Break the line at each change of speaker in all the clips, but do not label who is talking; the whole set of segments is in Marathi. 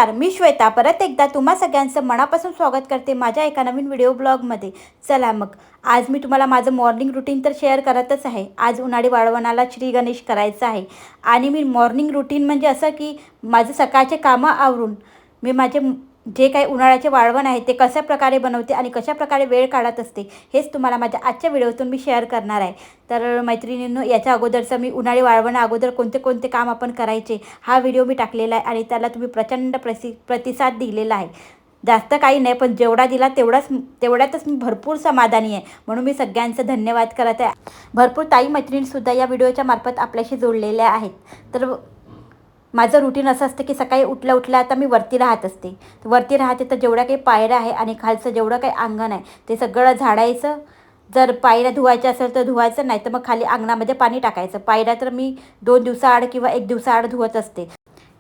नमस्कार, मी श्वेता परत एकदा तुम्हा सगळ्यांचं मनापासून स्वागत करते माझ्या एका नवीन व्हिडिओ ब्लॉगमध्ये। चला मग आज मी तुम्हाला माझं मॉर्निंग रुटीन तर शेअर करतच आहे। आज उन्हाळी वाळवणाला श्री गणेश करायचं आहे आणि मी मॉर्निंग रुटीन म्हणजे असं की माझं सकाळचे कामं आवरून मी माझे जे काही उन्हाळ्याचे वाळवण आहे ते कशा प्रकारे बनवते आणि कशा प्रकारे वेळ काढत असते हेच तुम्हाला माझ्या आजच्या व्हिडिओतून मी शेअर करणार आहे। तर मैत्रिणींनो, याच्या अगोदरचं मी उन्हाळी वाळवणा अगोदर कोणते कोणते काम आपण करायचे हा व्हिडिओ मी टाकलेला आहे आणि त्याला तुम्ही प्रचंड प्रतिसाद दिलेला आहे। जास्त काही नाही, पण जेवढा दिला तेवढ्यातच मी भरपूर समाधानी आहे, म्हणून मी सगळ्यांचं धन्यवाद करत आहे। भरपूर ताई मैत्रिणीसुद्धा या व्हिडिओच्या मार्फत आपल्याशी जोडलेल्या आहेत। तर माझं रुटीन असं असतं की सकाळी उठल्या आता मी वरती राहत असते। वरती राहते तर जेवढ्या काही पायऱ्या आहे आणि खालचं जेवढं काही अंगण आहे ते सगळं झाडायचं। जर पायऱ्या धुवायच्या असेल तर धुवायचं, नाही तर मग खाली अंगणामध्ये पाणी टाकायचं। पायऱ्या तर मी 2 दिवसाआड किंवा 1 दिवसाआड धुवत असते।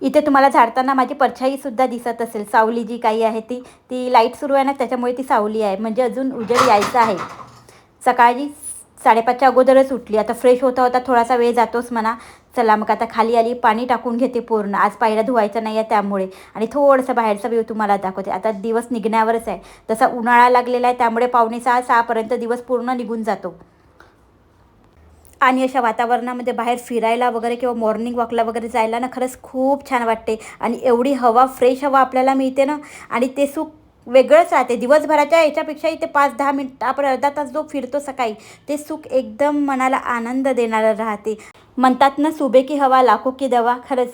इथे तुम्हाला झाडताना माझी परछाईसुद्धा दिसत असेल, सावली जी काही आहे ती लाईट सुरू आहे ना, त्याच्यामुळे ती सावली आहे, म्हणजे अजून उजेड यायचं आहे। सकाळी 5:30च्या अगोदरच उठली। आता फ्रेश होता थोडासा वेळ जातोच म्हणा। चला मग आता खाली आली, पाणी टाकून घेते पूर्ण। आज पायऱ्या धुवायचं नाही आहे त्यामुळे, आणि थोडंसं बाहेरचा व्ह्यू तुम्हाला दाखवते। आता दिवस निघण्यावरच आहे, तसा उन्हाळा लागलेला आहे त्यामुळे 5:45-6 दिवस पूर्ण निघून जातो। आणि अशा वातावरणामध्ये बाहेर फिरायला वगैरे किंवा मॉर्निंग वॉकला वगैरे जायला ना खरंच खूप छान वाटते। आणि एवढी हवा, फ्रेश हवा आपल्याला मिळते ना, आणि ते सुख वेगळंच राहते। दिवसभराच्या याच्यापेक्षाही ते 5-10 मिनिट आपण अर्धा तास जो फिरतो सकाळी, ते सुख एकदम मनाला आनंद देणारं राहते। म्हणतात ना, सुबह की हवा लाखों की दवा, खरंच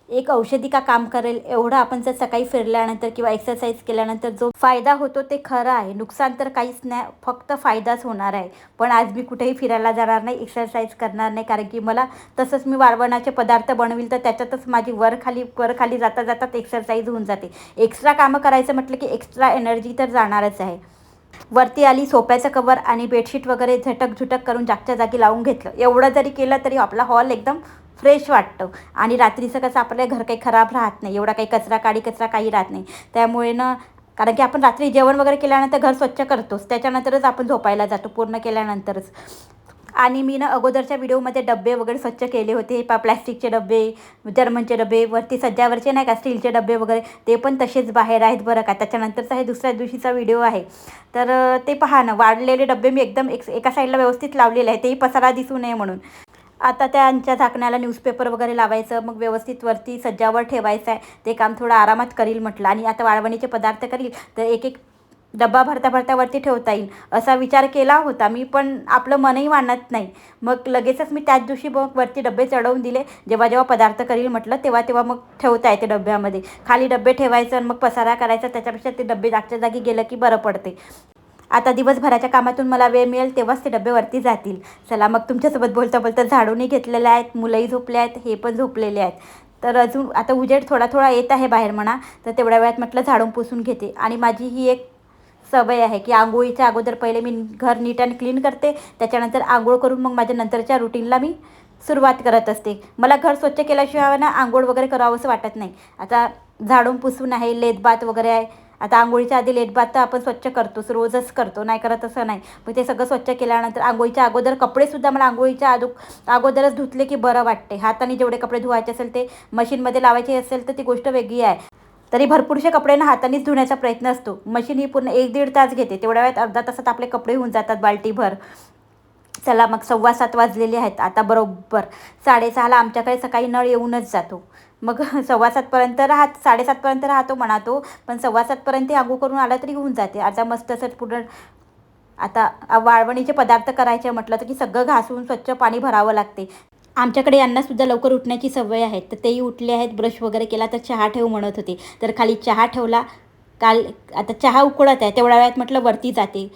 एक औषधी का काम करेल एवढं आपण जर सकाळी फिरल्यानंतर किंवा एक्सरसाइज केल्यानंतर जो फायदा होतो ते खरं आहे। नुकसान तर काहीच नाही, फक्त फायदाच होणार आहे। पण आज मी कुठेही फिरायला जाणार नाही, एक्सरसाइज करणार नाही, कारण की मला तसंच मी वाळवणाचे पदार्थ बनविल तर त्याच्यातच माझी वर खाली जाता एक्सरसाइज होऊन जाते। एक्स्ट्रा कामं करायचं म्हटलं की एक्स्ट्रा एनर्जी तर जाणारच आहे। वरती आली, सोफ्याचं कवर आणि बेडशीट वगैरे झटक करून जागच्या जागी लावून घेतलं। एवढं जरी केलं तरी आपला हॉल एकदम फ्रेश वाटतं। आणि रात्रीचं कसं आपलं घर काही खराब राहत नाही, एवढा काही कचरा काही राहत नाही। त्यामुळे ना, कारण की आपण रात्री जेवण वगैरे केल्यानंतर घर स्वच्छ करतोच, त्याच्यानंतरच आपण झोपायला जातो, पूर्ण केल्यानंतरच। आणि मी ना अगोदरच्या व्हिडिओमध्ये डब्बे वगैरे स्वच्छ केले होते। प्लॅस्टिकचे डब्बे, जर्मनचे डब्बे, वरती सज्जावरचे नाही का स्टीलचे डब्बे वगैरे, ते पण तसेच बाहेर आहेत बरं का। त्याच्यानंतरचा हे दुसऱ्या दिवशीचा व्हिडिओ आहे। तर ते पहा ना, वाढलेले डब्बे मी एकदम एका साईडला व्यवस्थित लावलेले आहे, तेही पसारा दिसू नये म्हणून। आता त्यांच्या झाकण्याला न्यूजपेपर वगैरे लावायचं, मग व्यवस्थित वरती सज्जावर ठेवायचं आहे। ते काम थोडं आरामात करील म्हटलं, आणि आता वाळवणीचे पदार्थ करील तर एक डब्बा भरता वरती ठेवता येईल असा विचार केला होता मी, पण आपलं मनही मानत नाही। मग लगेचच मी त्याच दिवशी मग वरती डब्बे चढवून दिले। जेव्हा पदार्थ करील म्हटलं तेव्हा मग ठेवता येते डब्यामध्ये। खाली डब्बे ठेवायचं आणि मग पसारा करायचा, त्याच्यापेक्षा ते डब्बे जागच्या जागी गेलं की बरं पडते। आता दिवसभराच्या कामातून मला वेळ मिळेल तेव्हाच ते डबे वरती जातील। चला मग तुमच्यासोबत बोलता झाडूनही घेतलेले आहेत, मुलंही झोपले आहेत, हे पण झोपलेले आहेत। तर अजून आता उजेड थोडा येत आहे बाहेर म्हणा, तर तेवढ्या वेळात म्हटलं झाडून पुसून घेते। आणि माझी ही एक सवय आहे की आंघोळीच्या अगोदर पहिले मी घर नीट आणि क्लीन करते, त्याच्यानंतर आंघोळ करून मग माझ्या नंतरच्या रुटीनला मी सुरुवात करत असते। मला घर स्वच्छ केल्याशिवाय ना आंघोळ वगैरे करावंसं वाटत नाही। आता झाडून पुसून आहे, लेतबात वगैरे आहे। आता आंघोळीच्या आधी लेटबात तर आपण स्वच्छ करतोच, रोजच करतो, नाही करत असं नाही। मग ते सगळं स्वच्छ केल्यानंतर आंघोळीच्या अगोदर कपडेसुद्धा मला आंघोळीच्या अगोदरच धुतले की बरं वाटते। हाताने जेवढे कपडे धुवायचे असेल ते मशीनमध्ये लावायचे असेल तर ती गोष्ट वेगळी आहे। तरी भरपूरशे कपडे ना हातानेच धुण्याचा प्रयत्न असतो। मशीन ही पूर्ण 1-1.5 तास घेते, तेवढ्या वेळात अर्धा तासात आपले कपडे होऊन जातात बाल्टीभर। चला मग 7:15 वाजलेले आहेत। आता बरोबर 6:30ला आमच्याकडे सकाळी नळ येऊनच जातो। मग 6:15पर्यंत 7:30पर्यंत राहतो म्हणा तो, पण 7:15पर्यंत आंघोळ करून आला तरी होऊन जाते। आता मस्त असं पूर्ण आता वाळवणीचे पदार्थ करायचे म्हटलं तर की सगळं घासून स्वच्छ पाणी भरावं लागते। आमच्याकडे यांनासुद्धा लवकर उठण्याची सवय आहे, तर तेही उठले आहेत। ब्रश वगैरे केला तर चहा ठेव म्हणत होते, तर खाली चहा ठेवला। आता चहा उकळत आहे, तेवढ्या वेळात म्हटलं वरती जाते।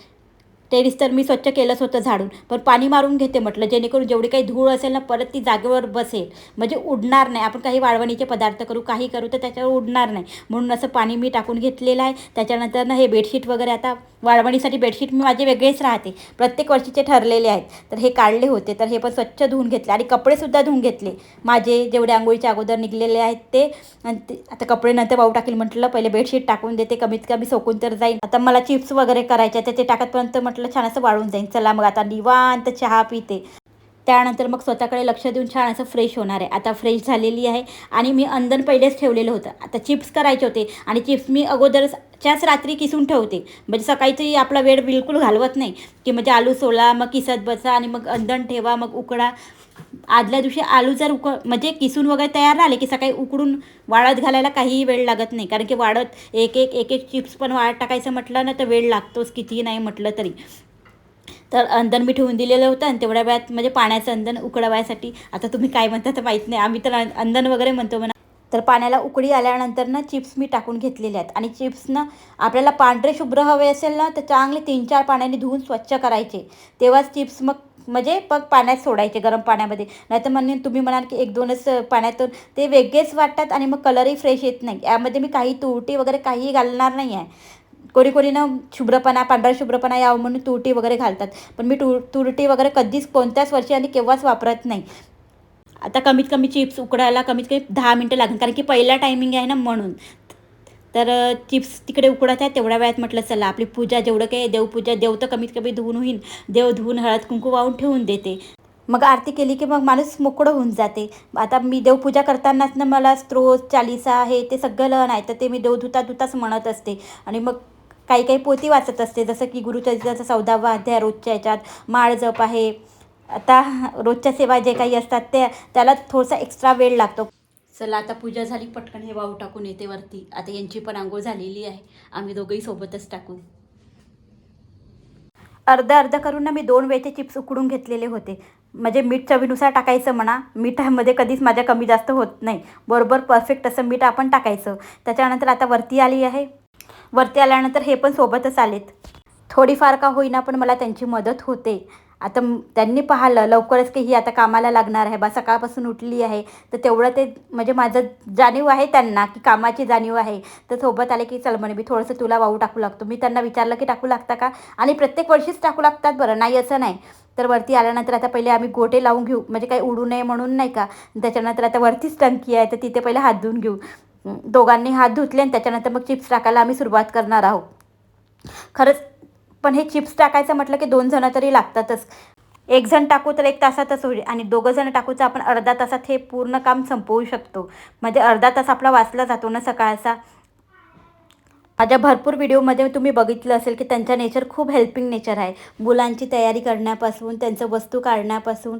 टेरिस तर मी स्वच्छ केलंच होतं झाडून, पण पाणी मारून घेते म्हटलं, जेणेकरून जेवढी काही धूळ असेल ना परत ती जागेवर बसेल, म्हणजे उडणार नाही। आपण काही वाळवणीचे पदार्थ काही करू तर त्याच्यावर उडणार नाही, म्हणून असं पाणी मी टाकून घेतलेलं आहे। त्याच्यानंतर ना हे बेडशीट वगैरे, आता वाळवणीसाठी बेडशीट मी माझे वेगळेच राहते, प्रत्येक वर्षीचे ठरलेले आहेत। तर हे काढले होते, तर हे पण स्वच्छ धुवून घेतले आणि कपडेसुद्धा धुवून घेतले माझे जेवढे आंघोळीच्या अगोदर निघलेले आहेत ते। आणि आता कपडे नंतर वाळू टाकील म्हटलं, पहिले बेडशीट टाकून देते, कमीत कमी सोकून तर जाईल। आता मला चिप्स वगैरे करायचे, तर ते टाकतपर्यंत म्हटलं छान असं वाळून जाईल। चला मग आता निवांत चहा पिते। त्यानंतर मग स्वतःकडे लक्ष देऊन छान असं फ्रेश होणार आहे. आता फ्रेश झालेली आहे आणि मी अंदन पहिलेच ठेवलेलं होतं. आता चिप्स करायचे होते आणि चिप्स मी अगोदरच्याच रात्री किसून ठेवते, म्हणजे सकाळीची आपला वेळ बिलकुल घालवत नाही की म्हणजे आलू सोला मग किसत बसा आणि मग अंदण ठेवा मग उकडा. आदल्या दिवशी आलू जर म्हणजे किसून वगैरे तयार झाले की सकाळी उकडून वाळत घालायला काहीही वेळ लागत नाही, कारण की वाळत एक एक चिप्स पण वाळत टाकायचं म्हटलं ना तर वेळ लागतोच कितीही नाही म्हटलं तरी. तर अंदण मी ठेवून दिलेलं होतं आणि तेवढ्या वेळात म्हणजे पाण्याचं अंदण उकळवायसाठी, आता तुम्ही काय म्हणता तर माहीत नाही, आम्ही तर अंदण वगैरे म्हणतो म्हणा. तर पाण्याला उकळी आल्यानंतर ना चिप्स मी टाकून घेतलेले आहेत आणि चिप्सनं आपल्याला पांढरे शुभ्र हवे असेल ना तर चांगले 3-4 पाण्याने धुवून स्वच्छ करायचे, तेव्हाच चिप्स मग म्हणजे पाण्यात सोडायचे गरम पाण्यामध्ये. नाहीतर म्हणून तुम्ही म्हणाल की 1-2च पाण्यातून ते वेगळेच वाटतात आणि मग कलरही फ्रेश येत नाही. यामध्ये मी काही तुरटी वगैरे काहीही घालणार नाही आहे. कोणी कोणी ना शुभ्रपणा पांढरा शुभ्रपणा यावं म्हणून तुरटी वगैरे घालतात, पण मी तुरटी वगैरे कधीच कोणत्याच वर्षी आणि केव्हाच वापरत नाही. आता कमीत कमी चिप्स उकडायला कमीत कमी 10 मिनटं लागेल, कारण की पहिला टायमिंग आहे ना म्हणून. तर चिप्स तिकडे उकडत आहे तेवढ्या वेळात म्हटलं चला आपली पूजा जेवढं काही देवपूजा, देव तर कमीत कमी धुवून होईल, देव धुवून हळद कुंकू वाहून ठेवून देते. मग आरती केली की मग माणूस मोकळं होऊन जाते. आता मी देवपूजा करतानाच ना मला स्तोत्र चालीसा आहे ते सगळं नाही तर ते मी देव धुताच म्हणत असते आणि मग काही काही पोथी वाचत असते, जसं की गुरुचरित्राचा 14वा अध्याय रोजच्या याच्यात, माळ जप आहे. आता रोजच्या सेवा जे काही असतात त्याला थोडासा एक्स्ट्रा वेळ लागतो. चला आता पूजा झाली, पटकन हे वाऊ टाकून येते वरती. आता यांची पण आंघोळ झालेली आहे, आम्ही दोघंही सोबतच टाकू. अर्धा करून ना मी 2 वेळचे चिप्स उकडून घेतलेले होते, म्हणजे मीठ चवीनुसार टाकायचं म्हणा. मिठामध्ये कधीच माझ्या कमी जास्त होत नाही, बरोबर परफेक्ट असं मीठ आपण टाकायचं. त्याच्यानंतर आता वरती आली आहे. वरती आल्यानंतर हे पण सोबतच आलेत. थोडीफार का होईना पण मला त्यांची मदत होते. आता त्यांनी पाहिलं लवकरच की ही आता कामाला लागणार आहे बा, सकाळपासून उठली आहे, तर तेवढं ते म्हणजे माझं जाणीव आहे त्यांना की कामाची जाणीव आहे. तर सोबत आले की चल म्हणे मी थोडंसं तुला वाऊ टाकू लागतो. मी त्यांना विचारलं की टाकू लागता का, आणि प्रत्येक वर्षीच टाकू लागतात बरं, नाही असं नाही. तर वरती आल्यानंतर आता पहिले आम्ही गोटे लावून घेऊ, म्हणजे काही उडू नये म्हणून नाही का. त्याच्यानंतर आता वरतीच टंकी आहे तर तिथे पहिले हात धुवून घेऊ. दोघांनी हात धुतले आणि त्याच्यानंतर मग चिप्स टाकायला आम्ही सुरुवात करणार आहोत. खरंच पण हे चिप्स टाकायचं म्हटलं की 2 जणं तरी लागतातच. 1 जण टाकू तर 1 तासातच होईल आणि 2 जण टाकू तर आपण अर्धा तासात हे पूर्ण काम संपवू शकतो. म्हणजे अर्धा तास आपला वाचला जातो ना सकाळचा. माझ्या भरपूर व्हिडिओमध्ये तुम्ही बघितलं असेल की त्यांचा नेचर खूप हेल्पिंग नेचर आहे. मुलांची तयारी करण्यापासून, त्यांचं वस्तू काढण्यापासून,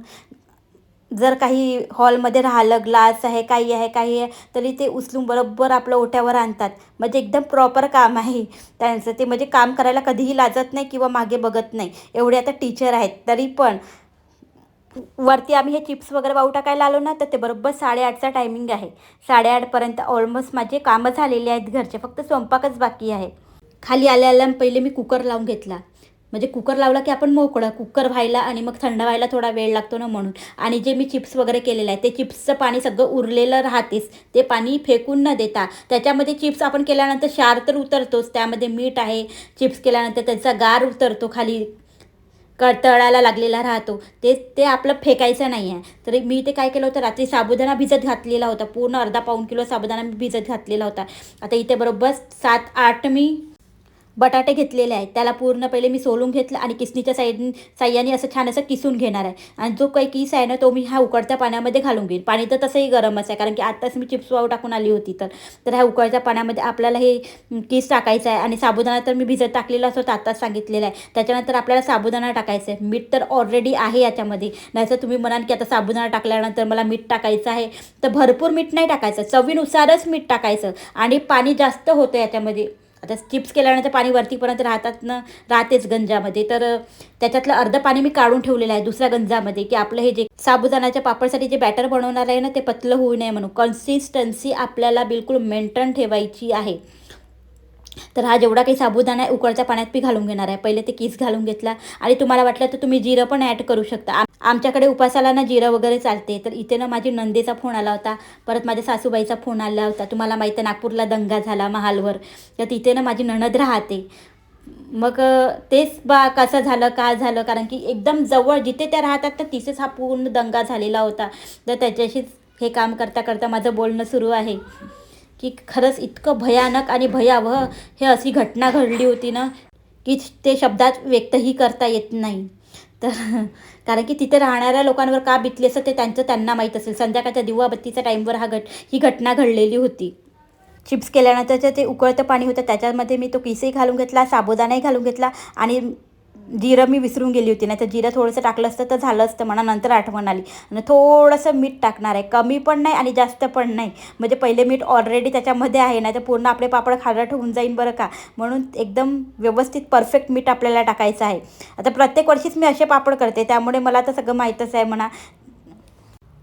जर काही हॉलमध्ये राहिलं ग्लास आहे काही आहे तरी ते उचलून बरोबर आपलं ओट्यावर आणतात. म्हणजे एकदम प्रॉपर काम आहे त्यांचं. ते म्हणजे काम करायला कधीही लाजत नाही किंवा मागे बघत नाही, एवढे आता टीचर आहेत. तरी पण वरती आम्ही हे चिप्स वगैरे वाऊ टाकायला आलो ना तर ते बरोबर 8:30चा टायमिंग आहे. 8:30पर्यंत ऑलमोस्ट माझे कामं झालेले आहेत घरचे, फक्त स्वयंपाकच बाकी आहे. खाली आल्या पहिले मी कुकर लावून घेतला, म्हणजे कुकर लावला की आपण मोकळं, कुकर व्हायला आणि मग थंड व्हायला थोडा वेळ लागतो ना म्हणून. आणि जे मी चिप्स वगैरे केलेलं आहे ते चिप्सचं पाणी सगळं उरलेलं राहतेच, ते पाणी फेकून न देता त्याच्यामध्ये चिप्स आपण केल्यानंतर क्षार तर उतरतोच, त्यामध्ये मीठ आहे, चिप्स केल्यानंतर त्याचा गार उतरतो खाली, तळाला लागलेला राहतो, ते आपलं फेकायचं नाही आहे. तर मी ते काय केलं होतं, रात्री साबुदाणा भिजत घातलेला होता, पूर्ण अर्धा-पाऊण किलो साबुदाणा मी भिजत घातलेला होता. आता इथे बरोबर 7-8 मी बटाटे घेतलेले आहेत, त्याला पूर्ण पहिले मी सोलून घेतलं आणि किसणीच्या साह्याने असं छान असं किसून घेणार आहे. आणि जो काही किस आहे ना तो मी ह्या उकळत्या पाण्यामध्ये घालून घेईन. पाणी तर तसंही गरमच आहे, कारण की आत्ताच मी चिप्स वाऊ टाकून आली होती. तर ह्या उकळत्या पाण्यामध्ये आपल्याला हे किस टाकायचं आहे. आणि साबुदाणा तर मी भिजत टाकलेला असतो, आत्ताच सांगितलेलं आहे. त्याच्यानंतर आपल्याला साबुदाणा टाकायचं आहे. मीठ तर ऑलरेडी आहे याच्यामध्ये, नाहीतर तुम्ही म्हणाल की आता साबुदाणा टाकल्यानंतर मला मीठ टाकायचं आहे, तर भरपूर मीठ नाही टाकायचं, चवीनुसारच मीठ टाकायचं. आणि पाणी जास्त होतं याच्यामध्ये. आता चिप्स केल्यानंतर पाणी वरतीपर्यंत राहतेच गंजामध्ये, तर त्याच्यातलं अर्धं पाणी मी काढून ठेवलेलं आहे दुसऱ्या गंजामध्ये, की आपलं हे जे साबुदाण्याच्या पापडसाठी जे बॅटर बनवणार आहे ना ते पतलं होऊ नये म्हणून. कन्सिस्टन्सी आपल्याला बिलकुल मेंटेन ठेवायची आहे. तर हा जेवढा काही साबुदाणा आहे उकळत्या पाण्यात मी घालून घेणार आहे. पहिले ते किस घालून घेतला आणि तुम्हाला वाटलं तर तुम्ही जिरं पण ॲड करू शकता. आमच्याकडे उपासाला ना जिरं वगैरे चालते. तर इथे ना माझी नंदेचा फोन आला होता, परत माझ्या सासूबाईचा फोन आला होता. तुम्हाला माहिती आहे नागपूरला दंगा झाला महालवर, तर तिथे ना माझी नणद राहते. मग तेच कसं झालं काय झालं, कारण की एकदम जवळ जिथे त्या राहतात तर तिथेच हा पूर्ण दंगा झालेला होता. तर त्याच्याशीच हे काम करता करता माझं बोलणं सुरू आहे की खरंच इतकं भयानक आणि भयावह हे अशी घटना घडली होती ना की ते शब्दात व्यक्तही करता येत नाही. तर कारण की तिथे राहणाऱ्या लोकांवर का बितली असं ते त्यांना माहीत असेल. संध्याकाळच्या दिवाबत्तीच्या टाईमवर ही घटना घडलेली होती. चिप्स केल्यानंतरचं ते उकळतं पाणी होतं त्याच्यामध्ये मी तो किसही घालून घेतला, साबुदाणाही घालून घेतला आणि जिरं मी विसरून गेली होती. नाही तर जिरं थोडंसं टाकलं असतं तर झालं असतं. मला नंतर आठवण आली. आणि थोडंसं मीठ टाकणार आहे, कमी पण नाही आणि जास्त पण नाही. म्हणजे पहिले मीठ ऑलरेडी त्याच्यामध्ये आहे, नाही तर पूर्ण आपले पापड खारट होऊन जाईन बरं का. म्हणून एकदम व्यवस्थित परफेक्ट मीठ आपल्याला टाकायचं आहे. आता प्रत्येक वर्षीच मी असे पापड करते, त्यामुळे मला तर सगळं माहीतच आहे म्हणा.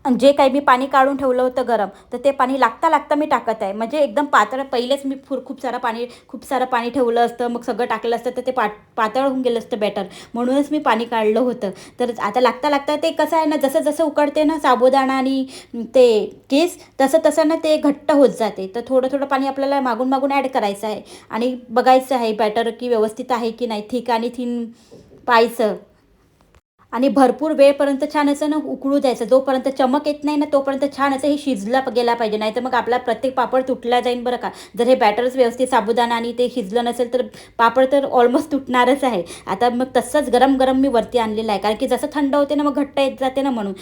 जे काही मी पाणी काढून ठेवलं होतं गरम, तर ते पाणी लागता मी टाकत आहे. म्हणजे एकदम पातळ. पहिलेच मी खूप सारं पाणी ठेवलं असतं, मग सगळं टाकलं असतं तर ते पातळ होऊन गेलं असतं बॅटर. म्हणूनच मी पाणी काढलं होतं. तर आता लागता ते कसं आहे ना, जसं उकळते ना साबुदाणा आणि ते केस, तसं ना ते घट्ट होत जाते. तर थोडं पाणी आपल्याला मागून ॲड करायचं आहे आणि बघायचं आहे बॅटर की व्यवस्थित आहे की नाही, थिक आणि थिन पाहायचं. आणि भरपूर वेळपर्यंत छान असं ना उकळू द्यायचं. जोपर्यंत चमक येत नाही ना तोपर्यंत छान असं हे शिजला गेला पाहिजे. नाही तर मग आपला प्रत्येक पापड तुटला जाईल बरं का. जर हे बॅटरच व्यवस्थित साबुदाणा आणि ते शिजलं नसेल तर पापड तर ऑलमोस्ट तुटणारच आहे. आता मग तसंच गरम मी वरती आणलेलं आहे, कारण की जसं थंड होते ना मग घट्ट येत जाते ना म्हणून.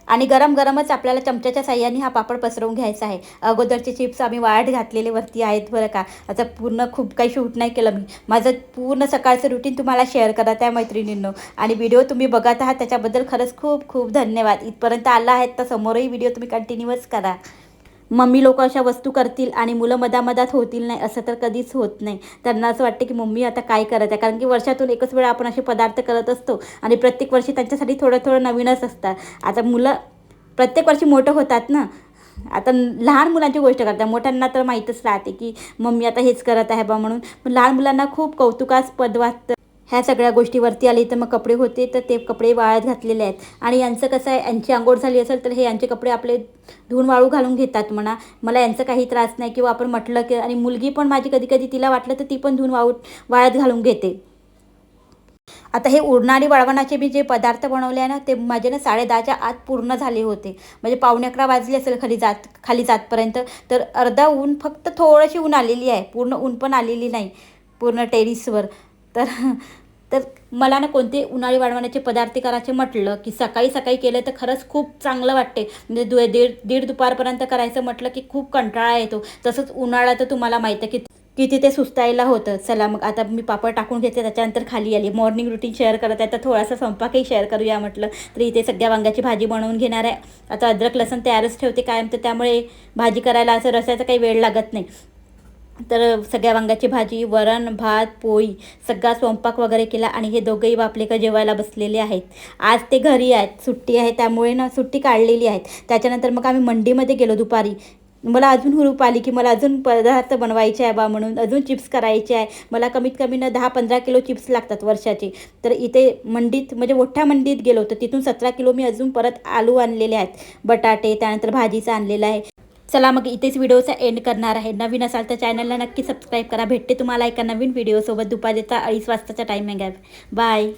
आणि गरमच आपल्याला चमच्याच्या साह्याने हा पापड पसरवून घ्यायचा आहे. अगोदरचे चिप्स आम्ही वाळत घातलेले वरती आहेत बरं का. आता पूर्ण खूप काही शूट नाही केलं मी. माझं पूर्ण सकाळचं रुटीन तुम्हाला शेअर करा त्या मैत्रिणींनो. आणि व्हिडिओ तुम्ही बघत आहात त्याच्याबद्दल खरंच खूप धन्यवाद. इथपर्यंत आला आहेत तर समोरही व्हिडिओ तुम्ही कंटिन्यूच करा. मम्मी लोक अशा वस्तू करतील आणि मुलं मधात होतील नाही असं तर कधीच होत नाही. त्यांना असं वाटतं की मम्मी आता काय करत आहे, कारण की वर्षातून एकच वेळा आपण असे पदार्थ करत असतो आणि प्रत्येक वर्षी त्यांच्यासाठी थोडं नवीनच असतात. आता मुलं प्रत्येक वर्षी मोठं होतात ना. आता लहान मुलांची गोष्ट करतात, मोठ्यांना तर माहीतच राहते की मम्मी आता हेच करत आहे बा म्हणून. पण लहान मुलांना खूप कौतुकास्पद वाटतं. ह्या सगळ्या गोष्टीवरती आली तर मग कपडे होते तर ते कपडे वाळत घातलेले आहेत. आणि यांचं कसं आहे, यांची अंघोळ झाली असेल तर हे यांचे कपडे आपले धुवून वाळू घालून घेतात म्हणा. मला यांचं काही त्रास नाही. किंवा आपण म्हटलं की, आणि मुलगी पण माझी कधी तिला वाटलं तर ती पण धुवून वाळत घालून घेते. आता हे उडणारी वाळवणाचे मी जे पदार्थ बनवले आहे ना ते माझे ना 10:30च्या आत पूर्ण झाले होते. म्हणजे 11:45 वाजले असेल खाली जातपर्यंत. तर अर्धा ऊन, फक्त थोडीशी ऊन आलेली आहे, पूर्ण ऊन पण आलेली नाही पूर्ण टेरिसवर. तर तर मला ना कोणते उन्हाळी वाळवणाचे पदार्थ करायचे म्हटलं की सकाळी केलं तर खरंच खूप चांगलं वाटते. म्हणजे दीड दुपारपर्यंत करायचं म्हटलं की खूप कंटाळा येतो. तसंच उन्हाळा तर तुम्हाला माहिती आहे की तिथे सुस्तायला होतं. चला मग आता मी पापड टाकून घेते, त्याच्यानंतर खाली आली. मॉर्निंग रुटीन शेअर करत आहे तर थोडासा स्वयंपाकही शेअर करूया म्हटलं. तर इथे सगळ्या वांग्याची भाजी बनवून घेणार आहे. आता अद्रक लसूण तयारच ठेवते कायम, तर त्यामुळे भाजी करायला असं रस्याचा काही वेळ लागत नाही. तर सगळ्या वांग्याची भाजी, वरण, भात, पोळी सगळा स्वयंपाक वगैरे केला. आणि हे दोघंही बापले का जेवायला बसलेले आहेत. आज ते घरी आहेत, सुट्टी आहे त्यामुळे ना सुट्टी काढलेली आहेत. त्याच्यानंतर मग आम्ही मंडीमध्ये गेलो दुपारी. मला अजून हुरूप आली की मला अजून पदार्थ बनवायचे आहे बा म्हणून, अजून चिप्स करायचे आहे. मला कमीत कमी ना 10-15 किलो चिप्स लागतात वर्षाचे. तर इथे मंडीत, म्हणजे मोठ्या मंडीत गेलो होतो, तिथून 17 किलो मी अजून परत आलू आणलेले आहेत, बटाटे, त्यानंतर भाजीचं आणलेलं आहे. चला मग इथेच व्हिडिओचा एंड करणार आहे. नवीन असाल तर चॅनलला नक्की सबस्क्राईब करा. भेटते तुम्हाला एका नवीन व्हिडिओसोबत. दुपारचा 2:30 वाजताचा टाईमिंग आहे. बाय.